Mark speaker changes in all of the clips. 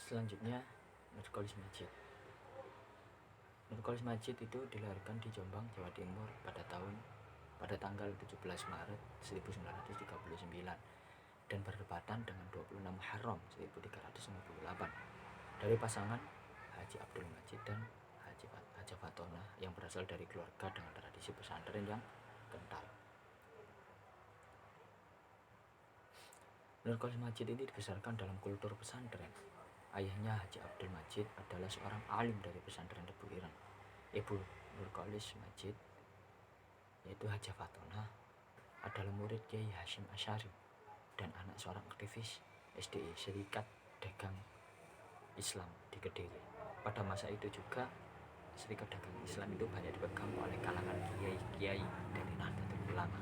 Speaker 1: Selanjutnya, Nurcholish Madjid. Nurcholish Madjid itu dilahirkan di Jombang, Jawa Timur pada tanggal 17 Maret 1939 dan bertepatan dengan 26 Muharram 1358 dari pasangan Haji Abdul Majid dan Haja Fatona yang berasal dari keluarga dengan tradisi pesantren yang kental. Nurcholish Madjid ini dibesarkan dalam kultur pesantren. Ayahnya Haji Abdul Majid adalah seorang alim dari pesantren Tebu Ireng. Ibu Nurcholish Madjid, yaitu Haja Fatona, adalah murid Kiai Hasyim Asy'ari dan anak seorang aktivis SDI Serikat Dagang Islam di Kediri. Pada masa itu juga Serikat Dagang Islam itu banyak dipegang oleh kalangan kiai-kiai dari Nahdlatul Ulama.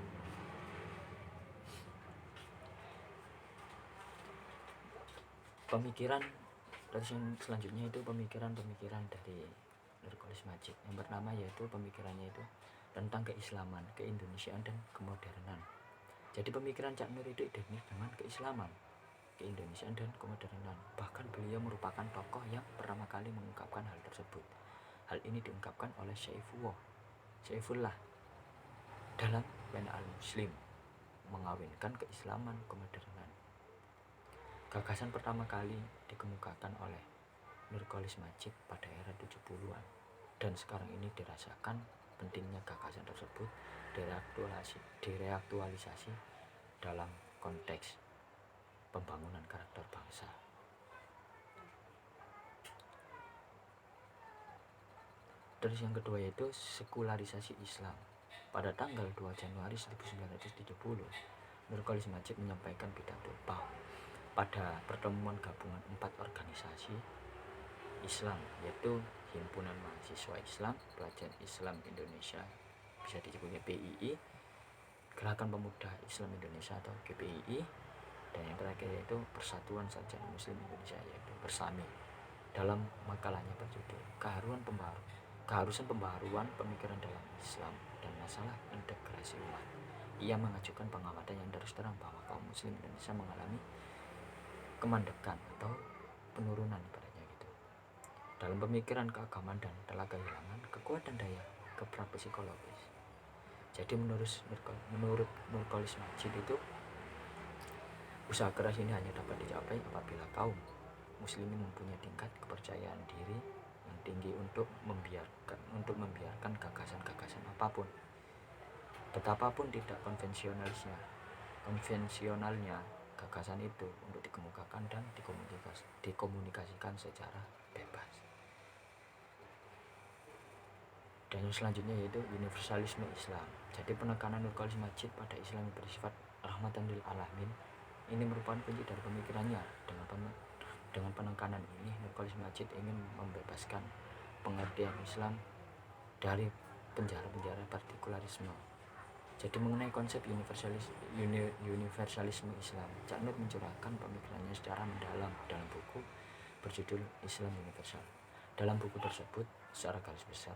Speaker 1: Pemikiran selanjutnya itu pemikiran dari Nurcholish Madjid. Yang pertama yaitu pemikirannya itu tentang keislaman, keindonesiaan dan kemodernan. Jadi pemikiran Cak Nur itu identik dengan keislaman, keindonesiaan dan kemodernan. Bahkan beliau merupakan tokoh yang pertama kali mengungkapkan hal tersebut. Hal ini diungkapkan oleh Syaifullah dalam Bani al-Muslim, mengawinkan keislaman kemodernan. Gagasan pertama kali dikemukakan oleh Nurcholish Madjid pada era 70-an dan sekarang ini dirasakan pentingnya gagasan tersebut direaktualisasi dalam konteks pembangunan karakter bangsa. Terus yang kedua yaitu sekularisasi Islam. Pada tanggal 2 Januari 1970, Nurcholish Madjid menyampaikan pidato pada pertemuan gabungan 4 organisasi Islam, yaitu Himpunan Mahasiswa Islam, Pelajar Islam Indonesia, bisa disebutnya PII, Gerakan Pemuda Islam Indonesia atau GPII, dan yang terakhir yaitu Persatuan Sarjana Muslim Indonesia, yaitu Persami. Dalam makalahnya berjudul Keharusan Pembaharuan Pemikiran dalam Islam dan Masalah Integrasi Umat, ia mengajukan pengamatan yang terus terang bahwa kaum Muslim Indonesia mengalami kemandekan atau penurunan ibaratnya gitu dalam pemikiran keagamaan dan telah kehilangan kekuatan daya psikologis. Jadi menurut Nurcholish Madjid itu usaha keras ini hanya dapat dicapai apabila kaum muslimin mempunyai tingkat kepercayaan diri yang tinggi untuk membiarkan gagasan-gagasan apapun, betapapun tidak konvensionalnya gagasan itu untuk dikemukakan dan dikomunikasikan secara bebas. Dan yang selanjutnya yaitu universalisme Islam. Jadi penekanan Nurcholish Madjid pada Islam yang bersifat rahmatan lil alamin ini merupakan kunci dari pemikirannya. Dengan penekanan ini, Nurcholish Madjid ingin membebaskan pengertian Islam dari penjara-penjara partikularisme. Jadi mengenai konsep universalisme Islam, Cak Nur mencurahkan pemikirannya secara mendalam dalam buku berjudul Islam Universal. Dalam buku tersebut, secara garis besar,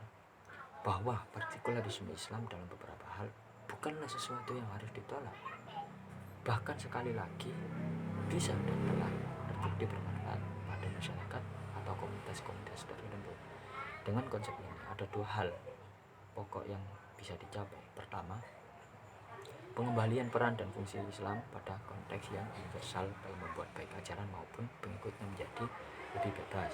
Speaker 1: bahwa partikularisme Islam dalam beberapa hal bukanlah sesuatu yang harus ditolak. Bahkan sekali lagi, bisa dan telah terbukti bermanfaat pada masyarakat atau komunitas-komunitas tertentu. Dengan konsep ini, ada 2 hal pokok yang bisa dicapai. Pertama, pengembalian peran dan fungsi Islam pada konteks yang universal dalam membuat baik ajaran maupun pengikutnya menjadi lebih bebas.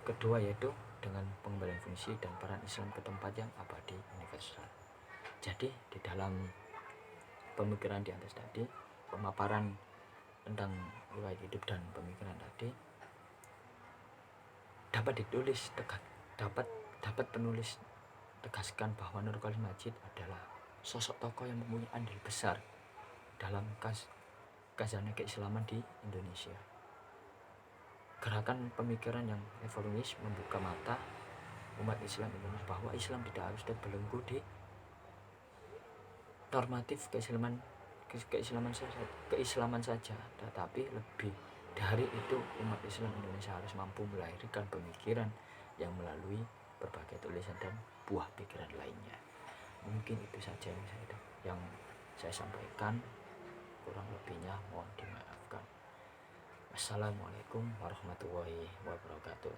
Speaker 1: Kedua yaitu dengan pengembalian fungsi dan peran Islam ke tempat yang abadi universal. Jadi di dalam pemikiran di atas tadi, pemaparan tentang riwayat hidup dan pemikiran tadi dapat penulis tegaskan bahwa Nurcholish Madjid adalah sosok tokoh yang mempunyai andil besar dalam khazanah keislaman di Indonesia. Gerakan pemikiran yang reformis membuka mata umat Islam Indonesia bahwa Islam tidak harus terbelenggu di normatif keislaman saja, tetapi lebih dari itu umat Islam Indonesia harus mampu melahirkan pemikiran yang melalui berbagai tulisan dan buah pikiran lainnya. Mungkin itu saja yang saya sampaikan, kurang lebihnya mohon dimaafkan. Assalamualaikum warahmatullahi wabarakatuh.